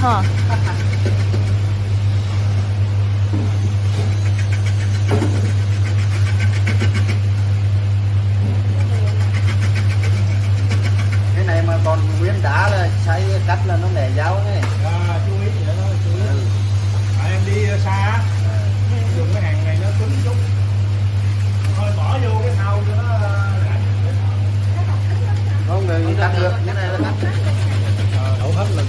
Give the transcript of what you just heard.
Hả? Cái này mà còn nguyên đá là xay cắt là nó nẻ dao này. Chú ý vậy đó, chú ý. Tại em đi xa dùng cái hàng này nó cứng chút, thôi bỏ vô cái thau cho nó Không người cắt được, cái này là cắt. đổ hết lần.